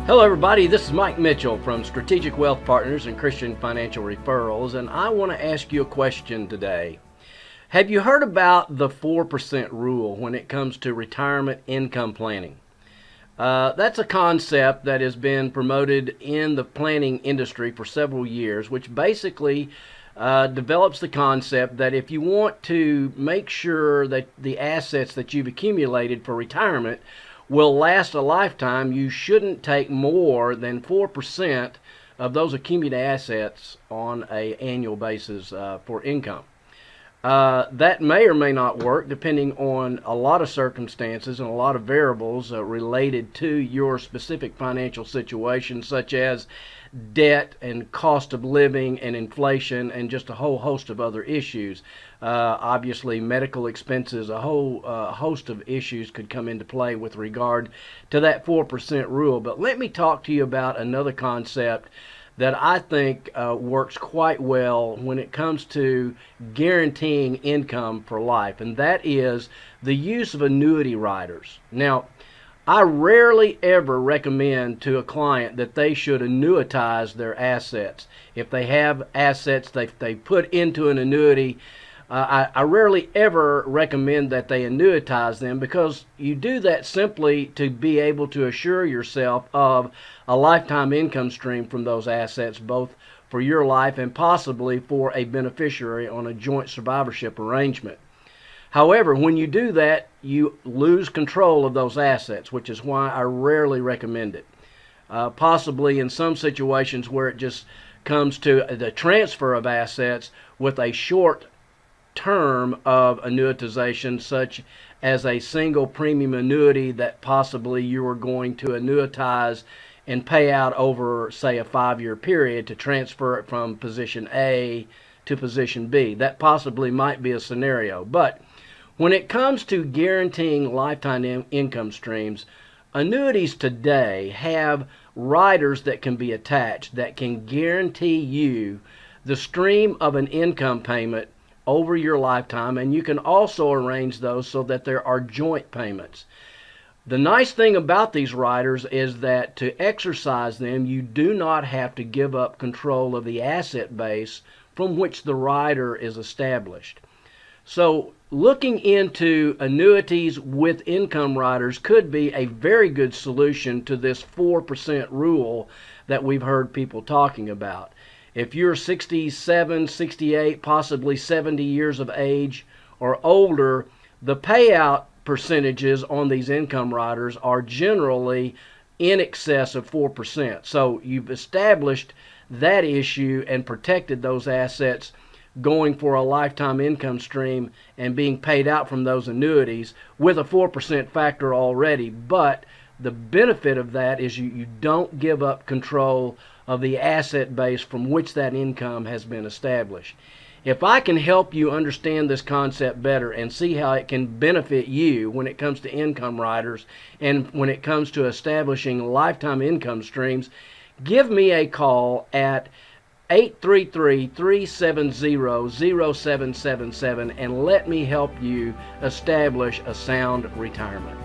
Hello everybody, this is Mike Mitchell from Strategic Wealth Partners and Christian Financial Referrals, and I want to ask you a question today. Have you heard about the 4% rule when it comes to retirement income planning? That's a concept that has been promoted in the planning industry for several years, which basically develops the concept that if you want to make sure that the assets that you've accumulated for retirement will last a lifetime, you shouldn't take more than 4% of those accumulated assets on an annual basis for income. That may or may not work depending on a lot of circumstances and a lot of variables related to your specific financial situation, such as debt and cost of living and inflation and just a whole host of other issues. Obviously medical expenses, a whole host of issues could come into play with regard to that 4% rule. But let me talk to you about another concept that I think works quite well when it comes to guaranteeing income for life, and that is the use of annuity riders. Now, I rarely ever recommend to a client that they should annuitize their assets. If they have assets they put into an annuity, I rarely ever recommend that they annuitize them, because you do that simply to be able to assure yourself of a lifetime income stream from those assets, both for your life and possibly for a beneficiary on a joint survivorship arrangement. However, when you do that, you lose control of those assets, which is why I rarely recommend it. Possibly in some situations where it just comes to the transfer of assets with a short term of annuitization, such as a single premium annuity that possibly you are going to annuitize and pay out over, say, a 5-year period to transfer it from position A to position B. That possibly might be a scenario. But when it comes to guaranteeing lifetime income streams, annuities today have riders that can be attached that can guarantee you the stream of an income payment over your lifetime, and you can also arrange those so that there are joint payments. The nice thing about these riders is that to exercise them, you do not have to give up control of the asset base from which the rider is established. So looking into annuities with income riders could be a very good solution to this 4% rule that we've heard people talking about. If you're 67, 68, possibly 70 years of age or older, the payout percentages on these income riders are generally in excess of 4%. So you've established that issue and protected those assets going for a lifetime income stream and being paid out from those annuities with a 4% factor already. But the benefit of that is you don't give up control of the asset base from which that income has been established. If I can help you understand this concept better and see how it can benefit you when it comes to income riders and when it comes to establishing lifetime income streams, give me a call at 833-370-0777 and let me help you establish a sound retirement.